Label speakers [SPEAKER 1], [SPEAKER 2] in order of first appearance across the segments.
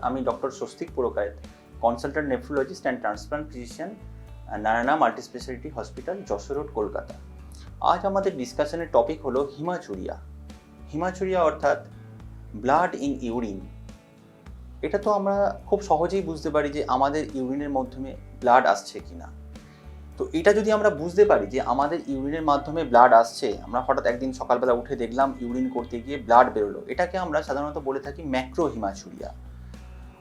[SPEAKER 1] আমি doctor Swastik Purkait, consultant nephrologist and transplant physician, Narayana Multispeciality Hospital, Jessore Road, Kolkata। আজ আমাদের ডিসকাশনের topic হলো haematuria. Haematuria অর্থাৎ blood in urine. এটা তো আমরা খুব সহজেই বুঝতে পারি যে আমাদের ইউরিনের মাধ্যমে ব্লাড আসছে কিনা। তো এটা যদি আমরা বুঝতে পারি যে আমাদের ইউরিনের মাধ্যমে ব্লাড আসছে, আমরা হঠাৎ একদিন সকালবেলা উঠে দেখলাম ইউরিন করতে গিয়ে ব্লাড বেরোলো, এটাকে আমরা সাধারণত বলে থাকি ম্যাক্রোহিমাচুরিয়া।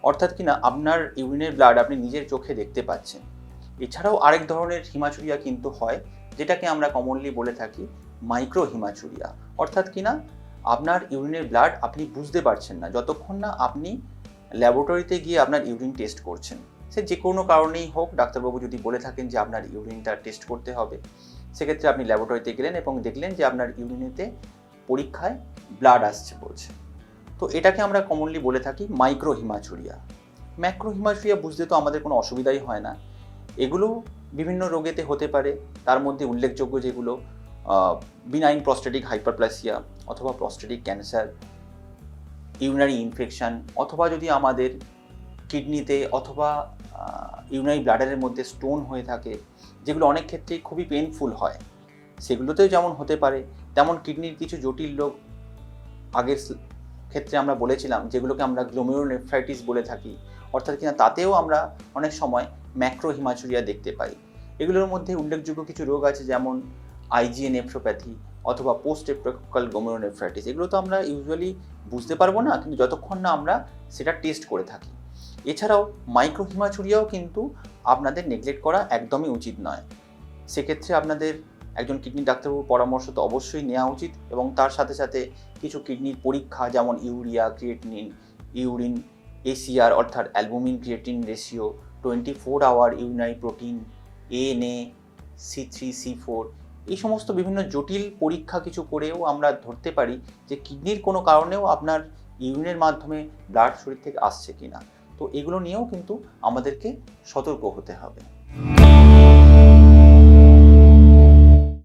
[SPEAKER 1] অর্থাৎ কিনা আপনার ইউরিনের ব্লাড আপনি নিজের চোখে দেখতে পাচ্ছেন। এছাড়াও আরেক ধরনের হিমাচুরিয়া কিন্তু হয়, যেটাকে আমরা কমনলি বলে থাকি মাইক্রোহিমাচুরিয়া। অর্থাৎ কিনা আপনার ইউরিনের ব্লাড আপনি বুঝতে পারছেন না যতক্ষণ না আপনি ল্যাবরেটরিতে গিয়ে আপনার ইউরিন টেস্ট করছেন। সে যে কোনো কারণেই হোক, ডাক্তারবাবু যদি বলে থাকেন যে আপনার ইউরিনটা টেস্ট করতে হবে, সেক্ষেত্রে আপনি ল্যাবরেটরিতে গেলেন এবং দেখলেন যে আপনার ইউরিনেতে পরীক্ষায় ব্লাড আসছে বলছে। তো এটাকে আমরা কমনলি বলে থাকি মাইক্রোহিমাচুরিয়া। ম্যাক্রোহিমাচুরিয়া বুঝতে তো আমাদের কোনো অসুবিধাই হয় না। এগুলো বিভিন্ন রোগেতে হতে পারে, তার মধ্যে উল্লেখযোগ্য যেগুলো বিনাইন প্রস্টেটিক হাইপারপ্লাসিয়া অথবা প্রস্টেটিক ক্যান্সার, ইউরিনারি ইনফেকশন, অথবা যদি আমাদের কিডনিতে অথবা ইউরিনারি ব্লাডারের মধ্যে স্টোন হয়ে থাকে, যেগুলো অনেক ক্ষেত্রেই খুবই পেইনফুল হয়, সেগুলোতেও যেমন হতে পারে, তেমন কিডনির কিছু জটিল রোগ আগের ক্ষেত্রে আমরা বলেছিলাম, যেগুলোকে আমরা গ্লোমেরুলোনেফ্রাইটিস বলে থাকি। অর্থাৎ কিনা তাতেও আমরা অনেক সময় ম্যাক্রোহিমাচুরিয়া দেখতে পাই। এগুলোর মধ্যে উল্লেখযোগ্য কিছু রোগ আছে, যেমন আইজিএ নেফ্রোপ্যাথি অথবা পোস্ট এপিক্যাল গ্লোমেরুলোনেফ্রাইটিস। এগুলো তো আমরা ইউজুয়ালি বুঝতে পারবো না, কিন্তু যতক্ষণ না আমরা সেটা টেস্ট করে থাকি। এছাড়াও মাইক্রোহিমাচুরিয়াও কিন্তু আপনাদের নেগলেক্ট করা একদমই উচিত নয়। সেক্ষেত্রে আপনাদের একজন কিডনি ডাক্তারবাবুর পরামর্শ তো অবশ্যই নেওয়া উচিত, এবং তার সাথে সাথে কিছু কিডনির পরীক্ষা, যেমন ইউরিয়া, ক্রিয়েটিনিন, ইউরিন, এসিআর অর্থাৎ albumin creatine ratio, 24 hour urinary protein, ANA, C3, C4, এই সমস্ত বিভিন্ন জটিল পরীক্ষা কিছু করেও আমরা ধরতে পারি যে কিডনির কোনো কারণেও আপনার ইউরিনের মাধ্যমে ব্লাড শরীর থেকে আসছে কিনা। তো এগুলো নিয়েও কিন্তু আমাদেরকে সতর্ক হতে হবে।